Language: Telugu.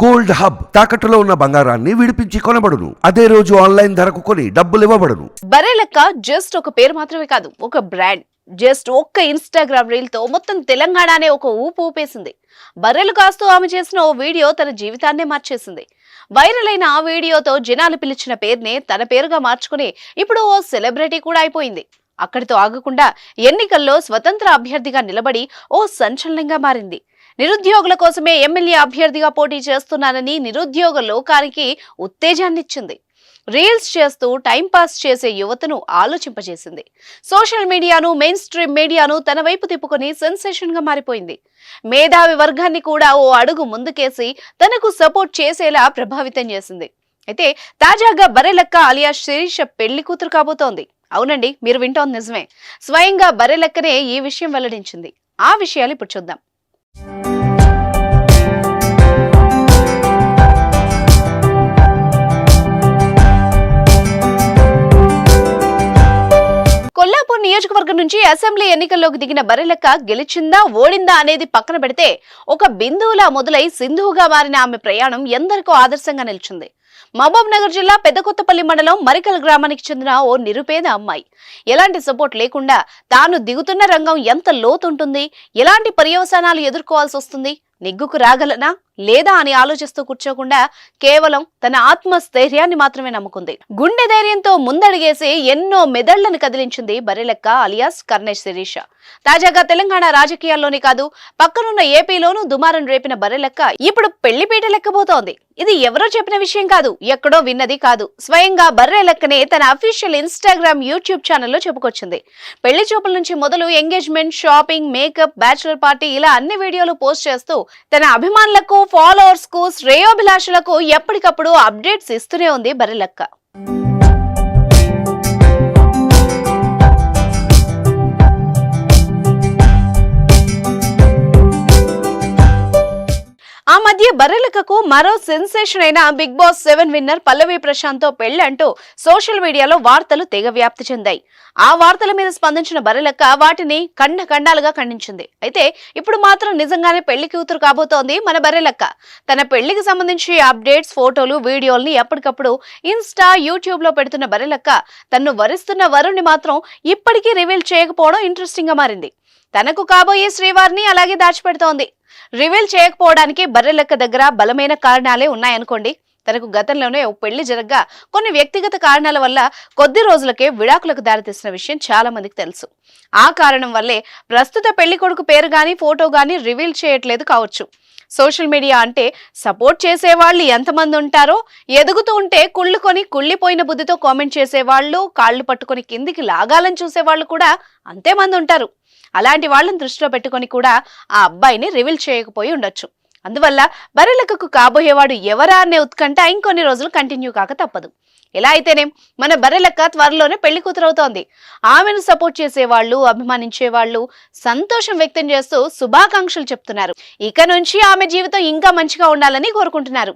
గోల్డ్ హబ్ తాకట్టులో ఉన్న బంగారాన్ని విడిపించి కొనబడును. అదే రోజు ఆన్లైన్ ధరకు కొని డబ్బులు ఇవ్వబడును. బర్రెలక్క జస్ట్ ఒక పేరు మాత్రమే కాదు, ఒక బ్రాండ్. జస్ట్ ఒక్క ఇన్స్టాగ్రామ్ రీల్ తో మొత్తం తెలంగాణనే ఒక ఊపు ఊపేసింది. బర్రెలు కాస్తూ ఆమె చేసిన ఓ వీడియో తన జీవితాన్నే మార్చేసింది. వైరల్ అయిన ఆ వీడియోతో జనాలు పిలిచిన పేరునే తన పేరుగా మార్చుకుని ఇప్పుడు ఓ సెలబ్రిటీ కూడా అయిపోయింది. అక్కడితో ఆగకుండా ఎన్నికల్లో స్వతంత్ర అభ్యర్థిగా నిలబడి ఓ సంచలనంగా మారింది. నిరుద్యోగుల కోసమే ఎమ్మెల్యే అభ్యర్థిగా పోటీ చేస్తున్నానని నిరుద్యోగ లోకానికి ఉత్తేజాన్నిచ్చింది. రీల్స్ చేస్తూ టైంపాస్ చేసే యువతను ఆలోచింపజేసింది. సోషల్ మీడియాను, మెయిన్ స్ట్రీమ్ మీడియాను తన వైపు తిప్పుకొని సెన్సేషన్ గా మారిపోయింది. మేధావి వర్గాన్ని కూడా ఓ అడుగు ముందుకేసి తనకు సపోర్ట్ చేసేలా ప్రభావితం చేసింది. అయితే తాజాగా బర్రెలక్క అలియాస్ శిరీష పెళ్లి కూతురు కాబోతోంది. అవునండి, మీరు వింటోంది నిజమే. స్వయంగా బర్రెలక్కనే ఈ విషయం వెల్లడించింది. ఆ విషయాలు ఇప్పుడు చూద్దాం. కొల్లాపూర్ నియోజకవర్గం నుంచి అసెంబ్లీ ఎన్నికల్లోకి దిగిన బర్రెలక్క గెలిచిందా ఓడిందా అనేది పక్కన పెడితే ఒక బిందువులా మొదలై సింధువుగా మారిన ఆమె ప్రయాణం ఎందరికో ఆదర్శంగా నిలిచింది. మహబూబ్ నగర్ జిల్లా పెద్దకొత్తపల్లి మండలం మరికల్ గ్రామానికి చెందిన ఓ నిరుపేద అమ్మాయి. ఎలాంటి సపోర్ట్ లేకుండా తాను దిగుతున్న రంగం ఎంత లోతుంటుంది, ఎలాంటి పర్యవసానాలు ఎదుర్కోవాల్సి వస్తుంది, నిగ్గుకు రాగలనా లేదా అని ఆలోచిస్తూ కూర్చోకుండా కేవలం తన ఆత్మస్థైర్యాన్ని మాత్రమే నమ్ముకుంది. గుండె ధైర్యంతో ముందడిగేసి ఎన్నో మెదళ్లను కదిలించింది బర్రెలక్క అలియాస్ కర్ణేష్ శిరీష. తాజాగా తెలంగాణ రాజకీయాల్లోనే కాదు, పక్కనున్న ఏపీలోనూ దుమారం రేపిన బర్రెలక్క ఇప్పుడు పెళ్లిపీట లెక్కబోతోంది. ఇది ఎవరో చెప్పిన విషయం కాదు, ఎక్కడో విన్నది కాదు. స్వయంగా బర్రెలక్కనే తన అఫీషియల్ ఇన్స్టాగ్రామ్, యూట్యూబ్ ఛానల్లో చెప్పుకొచ్చింది. పెళ్లి చూపుల నుంచి మొదలు engagement, shopping, makeup, bachelor party ఇలా అన్ని వీడియోలు పోస్ట్ చేస్తూ తన అభిమానులకు, ఫాలోవర్స్ కు, శ్రేయోభిలాషులకు ఎప్పటికప్పుడు అప్డేట్స్ ఇస్తూనే ఉంది బర్రెలక్క. ఆ మధ్య బర్రెలక్కకు మరో సెన్సేషన్ అయిన బిగ్ బాస్ 7 విన్నర్ పల్లవి ప్రశాంత్ తో పెళ్లి అంటూ సోషల్ మీడియాలో వార్తలు తెగ వ్యాప్తి చెందాయి. ఆ వార్తల మీద స్పందించిన బర్రెలక్క వాటిని ఖండాలుగా ఖండించింది. అయితే ఇప్పుడు మాత్రం నిజంగానే పెళ్లి కూతురు కాబోతోంది మన బర్రెలక్క. తన పెళ్లికి సంబంధించి అప్డేట్స్, ఫోటోలు, వీడియోల్ని ఎప్పటికప్పుడు ఇన్స్టా, యూట్యూబ్ లో పెడుతున్న బర్రెలక్క తన్ను వరిస్తున్న వరుణ్ణి మాత్రం ఇప్పటికీ రివీల్ చేయకపోవడం ఇంట్రెస్టింగ్ గా మారింది. తనకు కాబోయే శ్రీవారిని అలాగే దాచిపెడుతోంది. రివీల్ చేయకపోవడానికి బర్రెలక్క దగ్గర బలమైన కారణాలే ఉన్నాయనుకోండి. తనకు గతంలోనే ఓ పెళ్లి జరగ్గా కొన్ని వ్యక్తిగత కారణాల వల్ల కొద్ది రోజులకే విడాకులకు దారితీసిన విషయం చాలా మందికి తెలుసు. ఆ కారణం వల్లే ప్రస్తుత పెళ్లి కొడుకు పేరు గాని, ఫోటో గాని రివీల్ చేయట్లేదు కావచ్చు. సోషల్ మీడియా అంటే సపోర్ట్ చేసేవాళ్ళు ఎంతమంది ఉంటారో, ఎదుగుతూ ఉంటే కుళ్ళిపోయిన బుద్ధితో కామెంట్ చేసేవాళ్ళు, కాళ్లు పట్టుకొని కిందికి లాగాలని చూసేవాళ్ళు కూడా అంతే మంది ఉంటారు. అలాంటి వాళ్ళని దృష్టిలో పెట్టుకొని కూడా ఆ అబ్బాయిని రివీల్ చేయకపోయి ఉండొచ్చు. అందువల్ల బర్రెలక్కకు కాబోయేవాడు ఎవరా అనే ఉత్కంఠ ఇంకొన్ని రోజులు కంటిన్యూ కాక తప్పదు. ఎలా అయితేనే మన బర్రెలక్క త్వరలోనే పెళ్లి కూతురవుతోంది. ఆమెను సపోర్ట్ చేసేవాళ్ళు, అభిమానించేవాళ్ళు సంతోషం వ్యక్తం చేస్తూ శుభాకాంక్షలు చెప్తున్నారు. ఇక నుంచి ఆమె జీవితం ఇంకా మంచిగా ఉండాలని కోరుకుంటున్నారు.